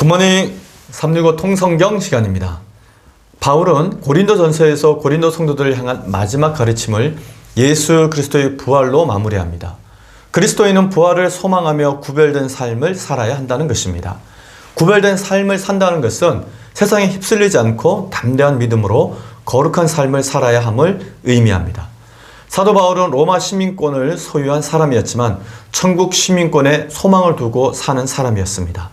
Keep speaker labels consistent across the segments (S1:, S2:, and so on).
S1: 굿모닝 365 통성경 시간입니다. 바울은 고린도전서에서 고린도 성도들을 향한 마지막 가르침을 예수 그리스도의 부활로 마무리합니다. 그리스도인은 부활을 소망하며 구별된 삶을 살아야 한다는 것입니다. 구별된 삶을 산다는 것은 세상에 휩쓸리지 않고 담대한 믿음으로 거룩한 삶을 살아야 함을 의미합니다. 사도 바울은 로마 시민권을 소유한 사람이었지만 천국 시민권에 소망을 두고 사는 사람이었습니다.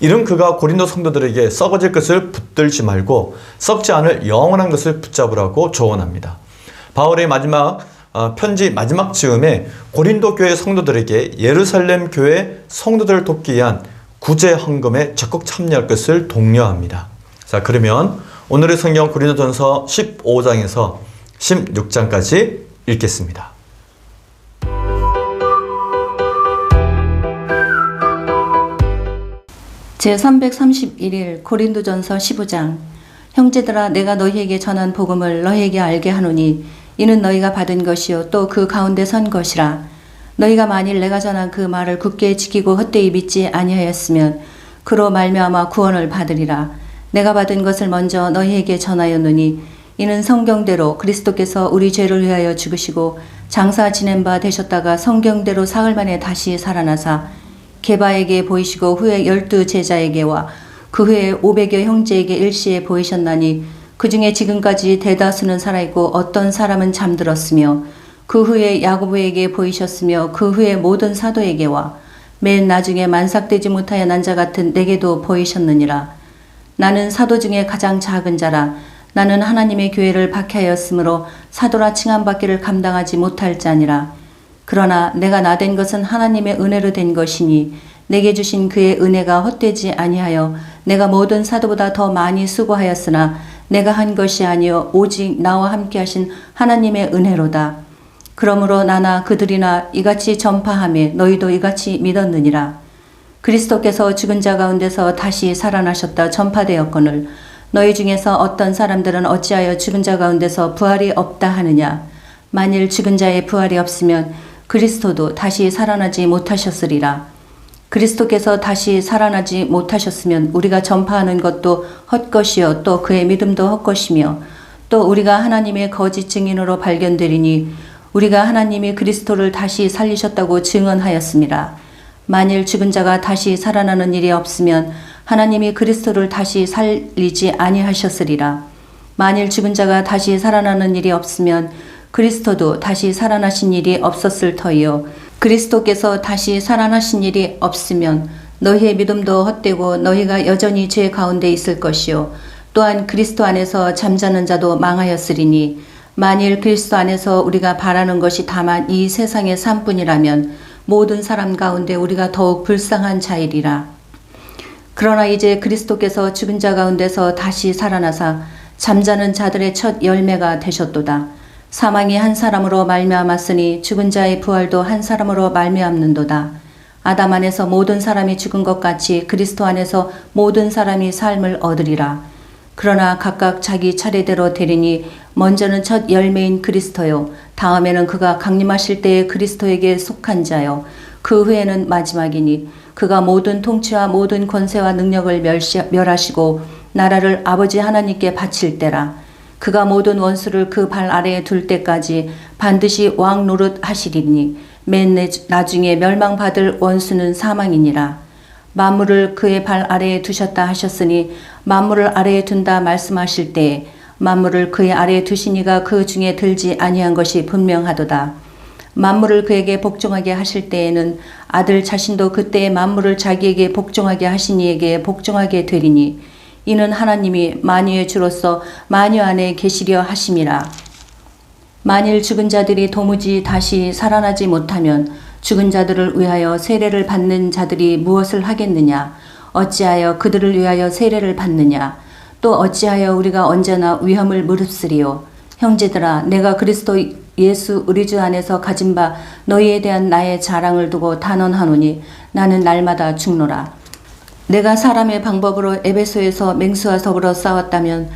S1: 이런 그가 고린도 성도들에게 썩어질 것을 붙들지 말고 썩지 않을 영원한 것을 붙잡으라고 조언합니다. 바울의 편지 마지막 즈음에 고린도 교회 성도들에게 예루살렘 교회 성도들을 돕기 위한 구제 헌금에 적극 참여할 것을 독려합니다. 자, 그러면 오늘의 성경 고린도전서 15장에서 16장까지 읽겠습니다.
S2: 제331일 고린도전서 15장. 형제들아, 내가 너희에게 전한 복음을 너희에게 알게 하노니 이는 너희가 받은 것이요 또 그 가운데 선 것이라. 너희가 만일 내가 전한 그 말을 굳게 지키고 헛되이 믿지 아니하였으면 그로 말미암아 구원을 받으리라. 내가 받은 것을 먼저 너희에게 전하였노니 이는 성경대로 그리스도께서 우리 죄를 위하여 죽으시고 장사 지낸 바 되셨다가 성경대로 사흘 만에 다시 살아나사 게바에게 보이시고 후에 12 제자에게와 그 후에 500여 형제에게 일시에 보이셨나니 그 중에 지금까지 대다수는 살아있고 어떤 사람은 잠들었으며 그 후에 야고보에게 보이셨으며 그 후에 모든 사도에게와 맨 나중에 만삭되지 못하여 난 자 같은 내게도 보이셨느니라. 나는 사도 중에 가장 작은 자라. 나는 하나님의 교회를 박해하였으므로 사도라 칭함받기를 감당하지 못할 자니라. 그러나 내가 나된 것은 하나님의 은혜로 된 것이니 내게 주신 그의 은혜가 헛되지 아니하여 내가 모든 사도보다 더 많이 수고하였으나 내가 한 것이 아니요 오직 나와 함께 하신 하나님의 은혜로다. 그러므로 나나 그들이나 이같이 전파하며 너희도 이같이 믿었느니라. 그리스도께서 죽은 자 가운데서 다시 살아나셨다 전파되었거늘 너희 중에서 어떤 사람들은 어찌하여 죽은 자 가운데서 부활이 없다 하느냐. 만일 죽은 자의 부활이 없으면 그리스도도 다시 살아나지 못하셨으리라. 그리스도께서 다시 살아나지 못하셨으면 우리가 전파하는 것도 헛것이요 또 그의 믿음도 헛것이며 또 우리가 하나님의 거짓 증인으로 발견되리니 우리가 하나님이 그리스도를 다시 살리셨다고 증언하였습니다. 만일 죽은 자가 다시 살아나는 일이 없으면 하나님이 그리스도를 다시 살리지 아니하셨으리라. 만일 죽은 자가 다시 살아나는 일이 없으면 그리스도도 다시 살아나신 일이 없었을 터이요. 그리스도께서 다시 살아나신 일이 없으면 너희의 믿음도 헛되고 너희가 여전히 죄 가운데 있을 것이요. 또한 그리스도 안에서 잠자는 자도 망하였으리니 만일 그리스도 안에서 우리가 바라는 것이 다만 이 세상의 삶뿐이라면 모든 사람 가운데 우리가 더욱 불쌍한 자이리라. 그러나 이제 그리스도께서 죽은 자 가운데서 다시 살아나사 잠자는 자들의 첫 열매가 되셨도다. 사망이 한 사람으로 말미암았으니 죽은 자의 부활도 한 사람으로 말미암는도다. 아담 안에서 모든 사람이 죽은 것 같이 그리스도 안에서 모든 사람이 삶을 얻으리라. 그러나 각각 자기 차례대로 되리니 먼저는 첫 열매인 그리스도요 다음에는 그가 강림하실 때에 그리스도에게 속한 자요 그 후에는 마지막이니 그가 모든 통치와 모든 권세와 능력을 멸하시고 나라를 아버지 하나님께 바칠 때라. 그가 모든 원수를 그 발 아래에 둘 때까지 반드시 왕 노릇 하시리니 맨 나중에 멸망받을 원수는 사망이니라. 만물을 그의 발 아래에 두셨다 하셨으니 만물을 아래에 둔다 말씀하실 때에 만물을 그의 아래에 두시니가 그 중에 들지 아니한 것이 분명하도다. 만물을 그에게 복종하게 하실 때에는 아들 자신도 그때에 만물을 자기에게 복종하게 하신 이에게 복종하게 되리니 이는 하나님이 만유의 주로서 만유 안에 계시려 하심이라. 만일 죽은 자들이 도무지 다시 살아나지 못하면 죽은 자들을 위하여 세례를 받는 자들이 무엇을 하겠느냐? 어찌하여 그들을 위하여 세례를 받느냐? 또 어찌하여 우리가 언제나 위험을 무릅쓰리요? 형제들아, 내가 그리스도 예수 우리 주 안에서 가진 바 너희에 대한 나의 자랑을 두고 단언하노니 나는 날마다 죽노라. 내가 사람의 방법으로 에베소에서 맹수와 더불어 싸웠다면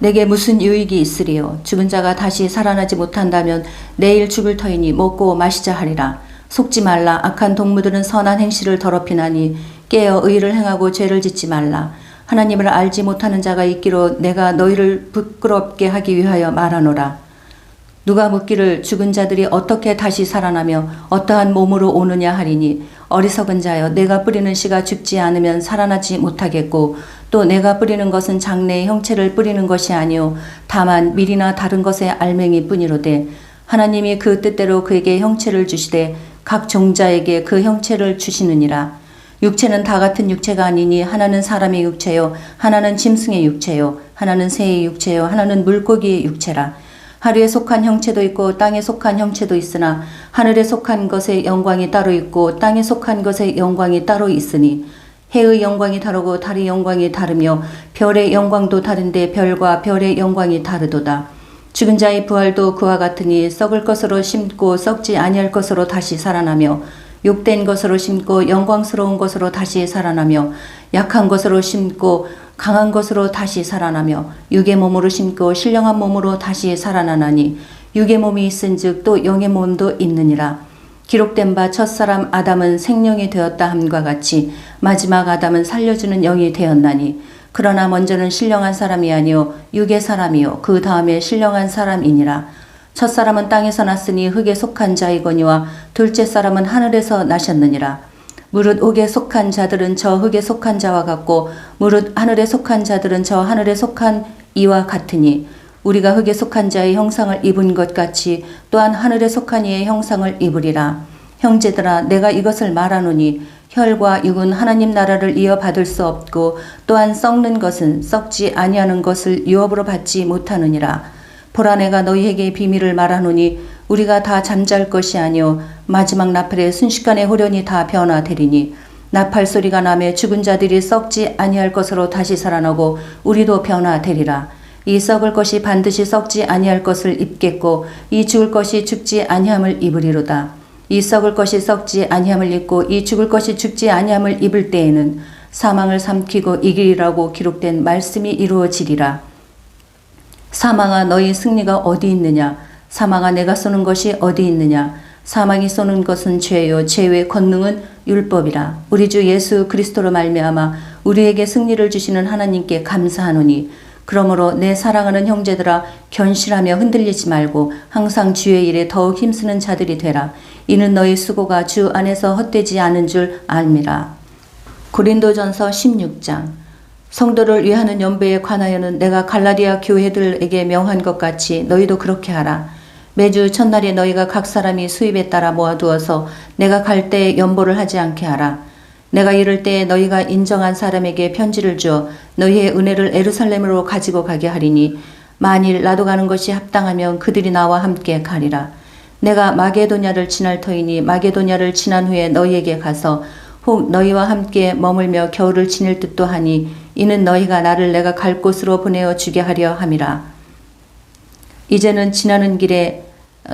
S2: 내게 무슨 유익이 있으리요? 죽은 자가 다시 살아나지 못한다면 내일 죽을 터이니 먹고 마시자 하리라. 속지 말라. 악한 동무들은 선한 행실을 더럽히나니 깨어 의를 행하고 죄를 짓지 말라. 하나님을 알지 못하는 자가 있기로 내가 너희를 부끄럽게 하기 위하여 말하노라. 누가 묻기를 죽은 자들이 어떻게 다시 살아나며 어떠한 몸으로 오느냐 하리니 어리석은 자여 내가 뿌리는 씨가 죽지 않으면 살아나지 못하겠고 또 내가 뿌리는 것은 장래의 형체를 뿌리는 것이 아니요 다만 밀이나 다른 것의 알맹이 뿐이로되 하나님이 그 뜻대로 그에게 형체를 주시되 각 종자에게 그 형체를 주시느니라. 육체는 다 같은 육체가 아니니 하나는 사람의 육체요 하나는 짐승의 육체요 하나는 새의 육체요 하나는 물고기의 육체라. 하루에 속한 형체도 있고 땅에 속한 형체도 있으나 하늘에 속한 것의 영광이 따로 있고 땅에 속한 것의 영광이 따로 있으니 해의 영광이 다르고 달의 영광이 다르며 별의 영광도 다른데 별과 별의 영광이 다르도다. 죽은 자의 부활도 그와 같으니 썩을 것으로 심고 썩지 아니할 것으로 다시 살아나며 욕된 것으로 심고 영광스러운 것으로 다시 살아나며 약한 것으로 심고 강한 것으로 다시 살아나며 육의 몸으로 심고 신령한 몸으로 다시 살아나나니 육의 몸이 있은즉 또 영의 몸도 있느니라. 기록된 바 첫사람 아담은 생명이 되었다 함과 같이 마지막 아담은 살려주는 영이 되었나니 그러나 먼저는 신령한 사람이 아니요 육의 사람이요 그 다음에 신령한 사람이니라. 첫사람은 땅에서 났으니 흙에 속한 자이거니와 둘째 사람은 하늘에서 나셨느니라. 무릇 옥에 속한 자들은 저 흙에 속한 자와 같고 무릇 하늘에 속한 자들은 저 하늘에 속한 이와 같으니 우리가 흙에 속한 자의 형상을 입은 것 같이 또한 하늘에 속한 이의 형상을 입으리라. 형제들아 내가 이것을 말하노니 혈과 육은 하나님 나라를 이어받을 수 없고 또한 썩는 것은 썩지 아니하는 것을 유업으로 받지 못하느니라. 보라 내가 너희에게 비밀을 말하노니 우리가 다 잠잘 것이 아니요 마지막 나팔에 순식간에 호련히 다 변화되리니 나팔 소리가 나매 죽은 자들이 썩지 아니할 것으로 다시 살아나고 우리도 변화되리라. 이 썩을 것이 반드시 썩지 아니할 것을 입겠고 이 죽을 것이 죽지 아니함을 입으리로다. 이 썩을 것이 썩지 아니함을 입고 이 죽을 것이 죽지 아니함을 입을 때에는 사망을 삼키고 이기리라고 기록된 말씀이 이루어지리라. 사망아 너희 승리가 어디 있느냐? 사망아 내가 쏘는 것이 어디 있느냐? 사망이 쏘는 것은 죄요 죄의 권능은 율법이라. 우리 주 예수 그리스도로 말미암아 우리에게 승리를 주시는 하나님께 감사하노니 그러므로 내 사랑하는 형제들아 견실하며 흔들리지 말고 항상 주의 일에 더욱 힘쓰는 자들이 되라. 이는 너희 수고가 주 안에서 헛되지 않은 줄 알미라. 고린도전서 16장. 성도를 위하는 연배에 관하여는 내가 갈라디아 교회들에게 명한 것 같이 너희도 그렇게 하라. 매주 첫날에 너희가 각 사람이 수입에 따라 모아두어서 내가 갈 때에 연보를 하지 않게 하라. 내가 이럴 때에 너희가 인정한 사람에게 편지를 주어 너희의 은혜를 에루살렘으로 가지고 가게 하리니 만일 나도 가는 것이 합당하면 그들이 나와 함께 가리라. 내가 마게도냐를 지날 터이니 마게도냐를 지난 후에 너희에게 가서 혹 너희와 함께 머물며 겨울을 지낼 듯도 하니 이는 너희가 나를 내가 갈 곳으로 보내어 주게 하려 함이라. 이제는 지나는 길에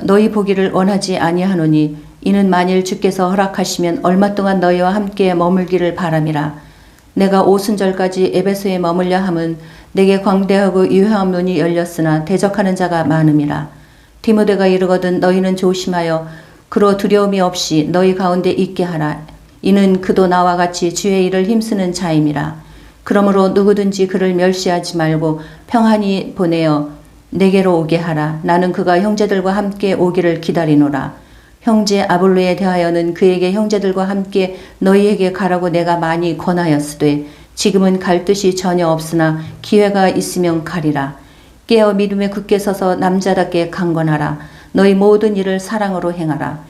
S2: 너희 보기를 원하지 아니하노니 이는 만일 주께서 허락하시면 얼마 동안 너희와 함께 머물기를 바람이라. 내가 오순절까지 에베소에 머물려 함은 내게 광대하고 유효한 문이 열렸으나 대적하는 자가 많음이라. 디모데가 이르거든 너희는 조심하여 그로 두려움이 없이 너희 가운데 있게 하라. 이는 그도 나와 같이 주의 일을 힘쓰는 자임이라. 그러므로 누구든지 그를 멸시하지 말고 평안히 보내어 내게로 오게 하라. 나는 그가 형제들과 함께 오기를 기다리노라. 형제 아볼로에 대하여는 그에게 형제들과 함께 너희에게 가라고 내가 많이 권하였으되 지금은 갈 뜻이 전혀 없으나 기회가 있으면 가리라. 깨어 믿음에 굳게 서서 남자답게 강건하라. 너희 모든 일을 사랑으로 행하라.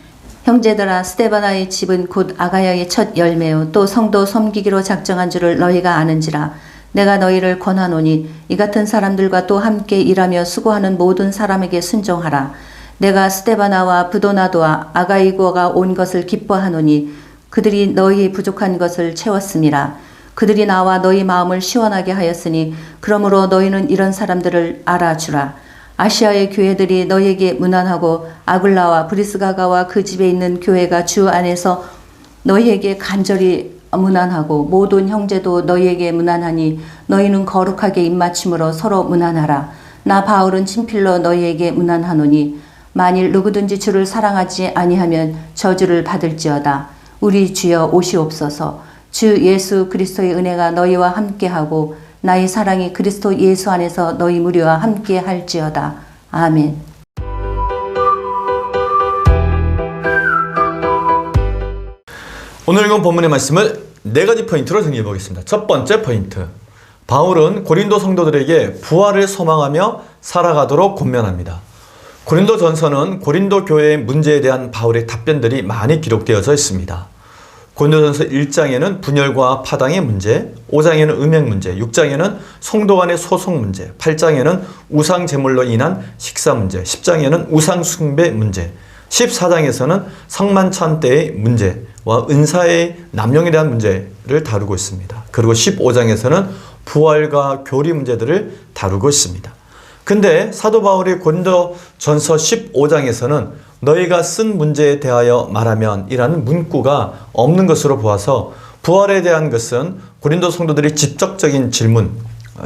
S2: 형제들아 스데바나의 집은 곧 아가야의 첫 열매요 또 성도 섬기기로 작정한 줄을 너희가 아는지라. 내가 너희를 권하노니 이 같은 사람들과 또 함께 일하며 수고하는 모든 사람에게 순종하라. 내가 스데바나와 브도나도와 아가이고가 온 것을 기뻐하노니 그들이 너희 부족한 것을 채웠음이라. 그들이 나와 너희 마음을 시원하게 하였으니 그러므로 너희는 이런 사람들을 알아주라. 아시아의 교회들이 너희에게 문안하고 아굴라와 브리스가가와 그 집에 있는 교회가 주 안에서 너희에게 간절히 문안하고 모든 형제도 너희에게 문안하니 너희는 거룩하게 입맞춤으로 서로 문안하라. 나 바울은 친필로 너희에게 문안하노니 만일 누구든지 주를 사랑하지 아니하면 저주를 받을지어다. 우리 주여 오시옵소서. 주 예수 그리스도의 은혜가 너희와 함께하고 나의 사랑이 그리스도 예수 안에서 너희 무리와 함께 할지어다. 아멘.
S1: 오늘 읽은 본문의 말씀을 네 가지 포인트로 정리해 보겠습니다. 첫 번째 포인트. 바울은 고린도 성도들에게 부활을 소망하며 살아가도록 권면합니다. 고린도 전서는 고린도 교회의 문제에 대한 바울의 답변들이 많이 기록되어져 있습니다. 고린도전서 1장에는 분열과 파당의 문제, 5장에는 음행 문제, 6장에는 성도 간의 소송 문제, 8장에는 우상 제물로 인한 식사 문제, 10장에는 우상 숭배 문제, 14장에서는 성만찬 때의 문제와 은사의 남용에 대한 문제를 다루고 있습니다. 그리고 15장에서는 부활과 교리 문제들을 다루고 있습니다. 근데 사도 바울이 고린도전서 15장에서는 너희가 쓴 문제에 대하여 말하면 이라는 문구가 없는 것으로 보아서 부활에 대한 것은 고린도 성도들이 직접적인 질문,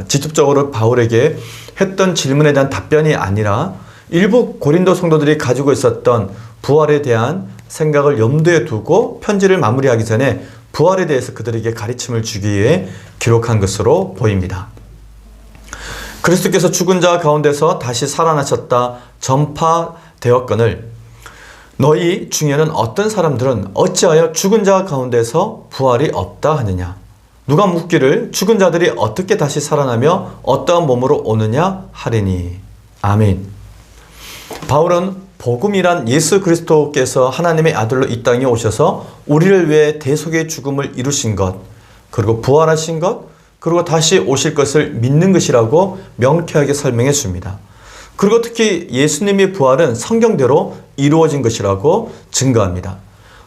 S1: 직접적으로 바울에게 했던 질문에 대한 답변이 아니라 일부 고린도 성도들이 가지고 있었던 부활에 대한 생각을 염두에 두고 편지를 마무리하기 전에 부활에 대해서 그들에게 가르침을 주기 위해 기록한 것으로 보입니다. 그리스도께서 죽은 자 가운데서 다시 살아나셨다 전파되었거늘 너희 중에는 어떤 사람들은 어찌하여 죽은 자 가운데서 부활이 없다 하느냐. 누가 묻기를 죽은 자들이 어떻게 다시 살아나며 어떠한 몸으로 오느냐 하리니. 아멘. 바울은 복음이란 예수 그리스도께서 하나님의 아들로 이 땅에 오셔서 우리를 위해 대속의 죽음을 이루신 것, 그리고 부활하신 것, 그리고 다시 오실 것을 믿는 것이라고 명쾌하게 설명해 줍니다. 그리고 특히 예수님의 부활은 성경대로 이루어진 것이라고 증거합니다.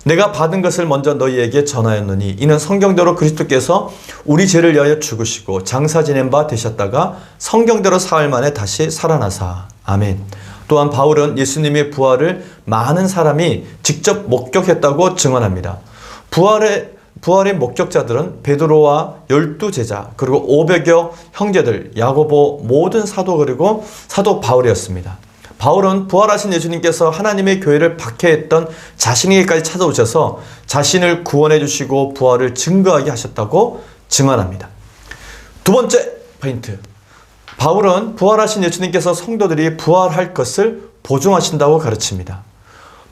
S1: 내가 받은 것을 먼저 너희에게 전하였느니 이는 성경대로 그리스도께서 우리 죄를 위하여 죽으시고 장사 지낸 바 되셨다가 성경대로 사흘 만에 다시 살아나사. 아멘. 또한 바울은 예수님의 부활을 많은 사람이 직접 목격했다고 증언합니다. 부활의 목격자들은 베드로와 12제자 그리고 500여 형제들, 야고보 모든 사도 그리고 사도 바울이었습니다. 바울은 부활하신 예수님께서 하나님의 교회를 박해했던 자신에게까지 찾아오셔서 자신을 구원해 주시고 부활을 증거하게 하셨다고 증언합니다. 두 번째 포인트. 바울은 부활하신 예수님께서 성도들이 부활할 것을 보증하신다고 가르칩니다.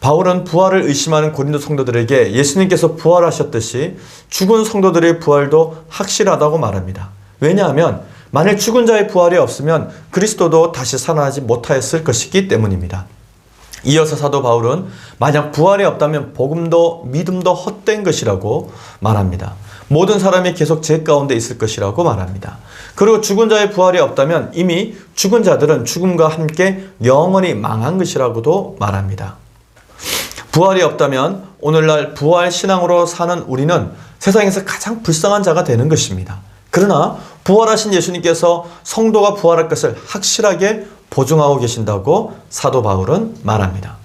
S1: 바울은 부활을 의심하는 고린도 성도들에게 예수님께서 부활하셨듯이 죽은 성도들의 부활도 확실하다고 말합니다. 왜냐하면 만일 죽은 자의 부활이 없으면 그리스도도 다시 살아나지 못하였을 것이기 때문입니다. 이어서 사도 바울은 만약 부활이 없다면 복음도 믿음도 헛된 것이라고 말합니다. 모든 사람이 계속 죄 가운데 있을 것이라고 말합니다. 그리고 죽은 자의 부활이 없다면 이미 죽은 자들은 죽음과 함께 영원히 망한 것이라고도 말합니다. 부활이 없다면 오늘날 부활 신앙으로 사는 우리는 세상에서 가장 불쌍한 자가 되는 것입니다. 그러나 부활하신 예수님께서 성도가 부활할 것을 확실하게 보증하고 계신다고 사도 바울은 말합니다.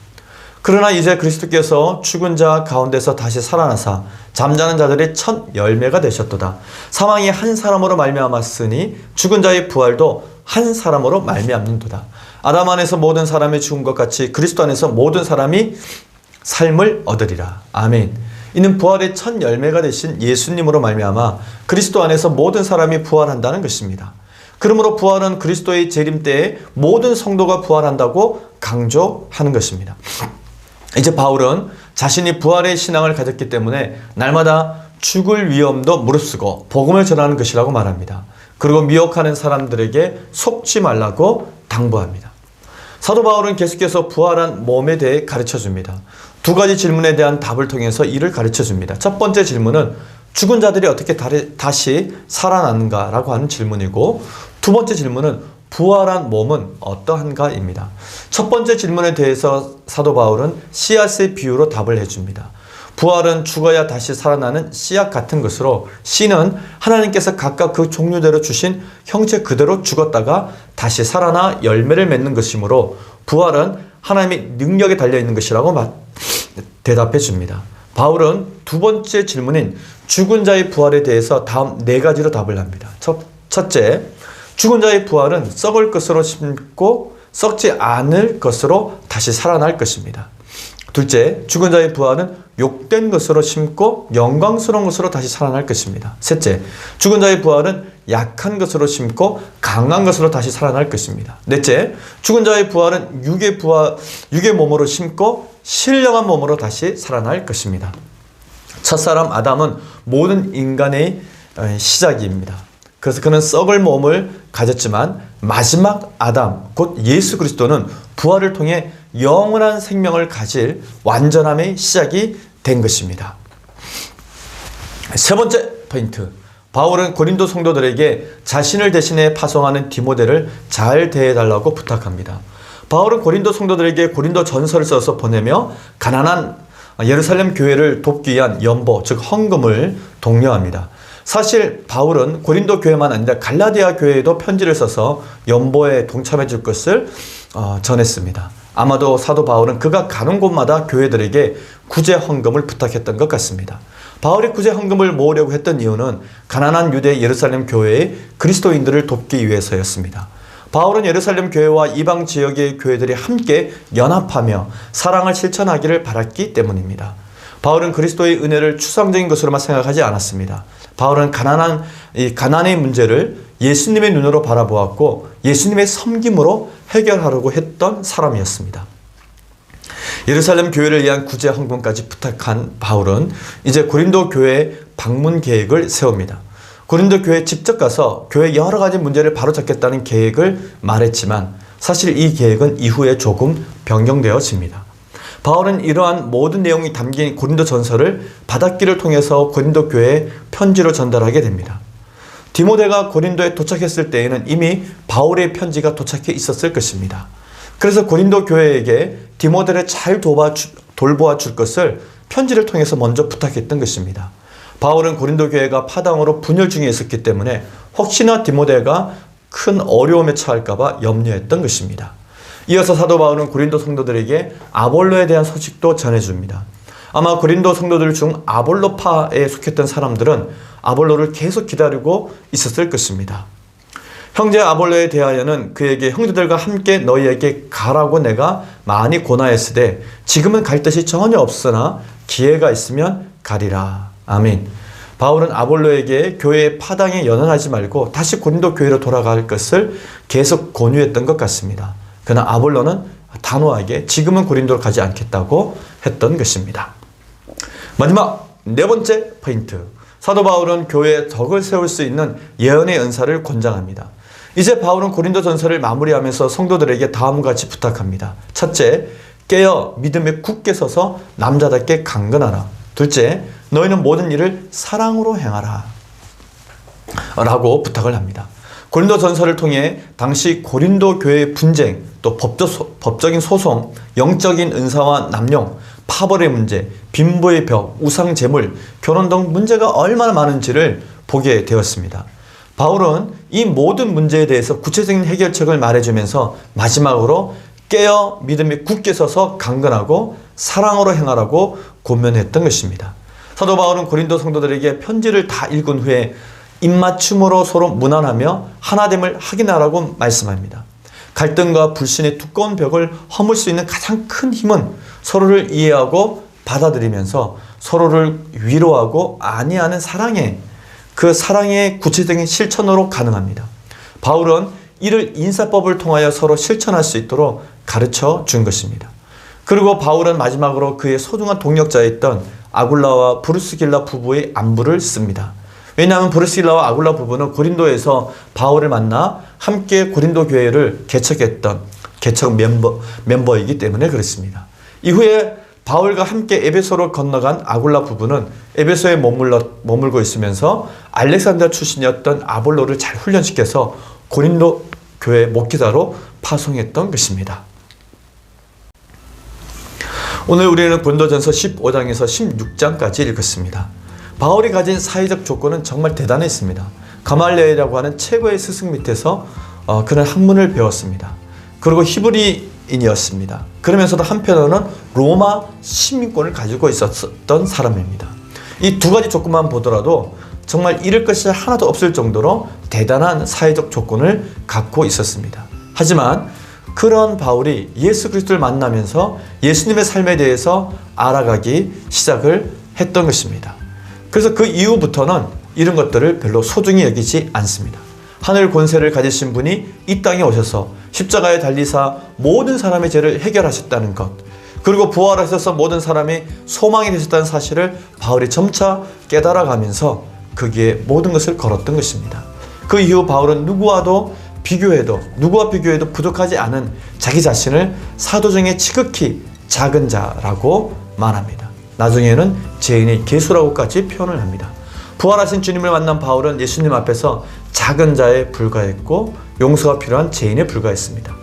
S1: 그러나 이제 그리스도께서 죽은 자 가운데서 다시 살아나사 잠자는 자들의 첫 열매가 되셨도다. 사망이 한 사람으로 말미암았으니 죽은 자의 부활도 한 사람으로 말미암는도다. 아담 안에서 모든 사람이 죽은 것 같이 그리스도 안에서 모든 사람이 삶을 얻으리라. 아멘. 이는 부활의 첫 열매가 되신 예수님으로 말미암아 그리스도 안에서 모든 사람이 부활한다는 것입니다. 그러므로 부활은 그리스도의 재림 때에 모든 성도가 부활한다고 강조하는 것입니다. 이제 바울은 자신이 부활의 신앙을 가졌기 때문에 날마다 죽을 위험도 무릅쓰고 복음을 전하는 것이라고 말합니다. 그리고 미혹하는 사람들에게 속지 말라고 당부합니다. 사도 바울은 계속해서 부활한 몸에 대해 가르쳐줍니다. 두 가지 질문에 대한 답을 통해서 이를 가르쳐줍니다. 첫 번째 질문은 죽은 자들이 어떻게 다시 살아나는가라고 하는 질문이고, 두 번째 질문은 부활한 몸은 어떠한가입니다. 첫 번째 질문에 대해서 사도 바울은 씨앗의 비유로 답을 해줍니다. 부활은 죽어야 다시 살아나는 씨앗 같은 것으로, 씨는 하나님께서 각각 그 종류대로 주신 형체 그대로 죽었다가 다시 살아나 열매를 맺는 것이므로 부활은 하나님의 능력에 달려있는 것이라고 대답해 줍니다. 바울은 두 번째 질문인 죽은 자의 부활에 대해서 다음 네 가지로 답을 합니다. 첫째, 죽은 자의 부활은 썩을 것으로 심고 썩지 않을 것으로 다시 살아날 것입니다. 둘째, 죽은 자의 부활은 욕된 것으로 심고 영광스러운 것으로 다시 살아날 것입니다. 셋째, 죽은 자의 부활은 약한 것으로 심고 강한 것으로 다시 살아날 것입니다. 넷째, 죽은 자의 부활은 육의 몸으로 심고 신령한 몸으로 다시 살아날 것입니다. 첫사람 아담은 모든 인간의 시작입니다. 그래서 그는 썩을 몸을 가졌지만 마지막 아담, 곧 예수 그리스도는 부활을 통해 영원한 생명을 가질 완전함의 시작이 된 것입니다. 세 번째 포인트, 바울은 고린도 성도들에게 자신을 대신해 파송하는 디모데를 잘 대해달라고 부탁합니다. 바울은 고린도 성도들에게 고린도 전서를 써서 보내며 가난한 예루살렘 교회를 돕기 위한 연보, 즉 헌금을 독려합니다. 사실 바울은 고린도 교회만 아니라 갈라디아 교회에도 편지를 써서 연보에 동참해 줄 것을 전했습니다. 아마도 사도 바울은 그가 가는 곳마다 교회들에게 구제 헌금을 부탁했던 것 같습니다. 바울이 구제 헌금을 모으려고 했던 이유는 가난한 유대 예루살렘 교회의 그리스도인들을 돕기 위해서였습니다. 바울은 예루살렘 교회와 이방 지역의 교회들이 함께 연합하며 사랑을 실천하기를 바랐기 때문입니다. 바울은 그리스도의 은혜를 추상적인 것으로만 생각하지 않았습니다. 바울은 가난의 문제를 예수님의 눈으로 바라보았고 예수님의 섬김으로 해결하려고 했던 사람이었습니다. 예루살렘 교회를 위한 구제 헌금까지 부탁한 바울은 이제 고린도 교회 방문 계획을 세웁니다. 고린도 교회에 직접 가서 교회 여러 가지 문제를 바로잡겠다는 계획을 말했지만 사실 이 계획은 이후에 조금 변경되어집니다. 바울은 이러한 모든 내용이 담긴 고린도 전서를 받았기를 통해서 고린도 교회에 편지로 전달하게 됩니다. 디모데가 고린도에 도착했을 때에는 이미 바울의 편지가 도착해 있었을 것입니다. 그래서 고린도 교회에게 디모데를 잘 돌보아 줄 것을 편지를 통해서 먼저 부탁했던 것입니다. 바울은 고린도 교회가 파당으로 분열 중에 있었기 때문에 혹시나 디모데가 큰 어려움에 처할까 봐 염려했던 것입니다. 이어서 사도 바울은 고린도 성도들에게 아볼로에 대한 소식도 전해줍니다. 아마 고린도 성도들 중 아볼로파에 속했던 사람들은 아볼로를 계속 기다리고 있었을 것입니다. 형제 아볼로에 대하여는 그에게 형제들과 함께 너희에게 가라고 내가 많이 권하였으되 지금은 갈 뜻이 전혀 없으나 기회가 있으면 가리라. 아멘. 바울은 아볼로에게 교회의 파당에 연연하지 말고 다시 고린도 교회로 돌아갈 것을 계속 권유했던 것 같습니다. 그러나 아볼로는 단호하게 지금은 고린도로 가지 않겠다고 했던 것입니다. 마지막 네 번째 포인트, 사도 바울은 교회에 덕을 세울 수 있는 예언의 은사를 권장합니다. 이제 바울은 고린도 전서를 마무리하면서 성도들에게 다음과 같이 부탁합니다. 첫째, 깨어 믿음에 굳게 서서 남자답게 강건하라. 둘째, 너희는 모든 일을 사랑으로 행하라 라고 부탁을 합니다. 고린도 전서를 통해 당시 고린도 교회의 분쟁, 또 법적인 소송, 영적인 은사와 남용, 파벌의 문제, 빈부의 벽, 우상 제물, 결혼 등 문제가 얼마나 많은지를 보게 되었습니다. 바울은 이 모든 문제에 대해서 구체적인 해결책을 말해주면서 마지막으로 깨어 믿음에 굳게 서서 강건하고 사랑으로 행하라고 권면했던 것입니다. 사도 바울은 고린도 성도들에게 편지를 다 읽은 후에 입맞춤으로 서로 문안하며 하나됨을 확인하라고 말씀합니다. 갈등과 불신의 두꺼운 벽을 허물 수 있는 가장 큰 힘은 서로를 이해하고 받아들이면서 서로를 위로하고 안위하는 그 사랑의 구체적인 실천으로 가능합니다. 바울은 이를 인사법을 통하여 서로 실천할 수 있도록 가르쳐 준 것입니다. 그리고 바울은 마지막으로 그의 소중한 동역자였던 아굴라와 브루스길라 부부의 안부를 씁니다. 왜냐하면 브루스길라와 아굴라 부부는 고린도에서 바울을 만나 함께 고린도 교회를 개척했던 개척 멤버이기 때문에 그렇습니다. 이후에 바울과 함께 에베소로 건너간 아굴라 부부는 에베소에 머물고 있으면서 알렉산드리아 출신이었던 아볼로를 잘 훈련시켜서 고린도 교회 목회자로 파송했던 것입니다. 오늘 우리는 고린도전서 15장에서 16장까지 읽었습니다. 바울이 가진 사회적 조건은 정말 대단했습니다. 가말리엘이라고 하는 최고의 스승 밑에서 그는 학문을 배웠습니다. 그리고 히브리인이었습니다. 그러면서도 한편으로는 로마 시민권을 가지고 있었던 사람입니다. 이 두 가지 조건만 보더라도 정말 잃을 것이 하나도 없을 정도로 대단한 사회적 조건을 갖고 있었습니다. 하지만 그런 바울이 예수 그리스도를 만나면서 예수님의 삶에 대해서 알아가기 시작을 했던 것입니다. 그래서 그 이후부터는 이런 것들을 별로 소중히 여기지 않습니다. 하늘 권세를 가지신 분이 이 땅에 오셔서 십자가에 달리사 모든 사람의 죄를 해결하셨다는 것, 그리고 부활하셔서 모든 사람이 소망이 되셨다는 사실을 바울이 점차 깨달아가면서 거기에 모든 것을 걸었던 것입니다. 그 이후 바울은 누구와 비교해도 부족하지 않은 자기 자신을 사도 중에 지극히 작은 자라고 말합니다. 나중에는 죄인의 개수라고까지 표현을 합니다. 부활하신 주님을 만난 바울은 예수님 앞에서 작은 자에 불과했고 용서가 필요한 죄인에 불과했습니다.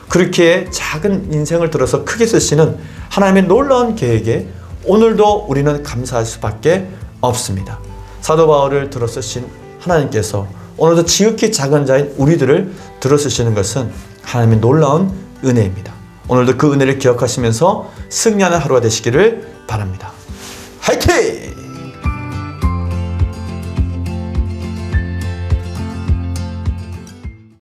S1: 그렇게 작은 인생을 들어서 크게 쓰시는 하나님의 놀라운 계획에 오늘도 우리는 감사할 수밖에 없습니다. 사도 바울을 들어 쓰신 하나님께서 오늘도 지극히 작은 자인 우리들을 들어 쓰시는 것은 하나님의 놀라운 은혜입니다. 오늘도 그 은혜를 기억하시면서 승리하는 하루가 되시기를 바랍니다. 화이팅!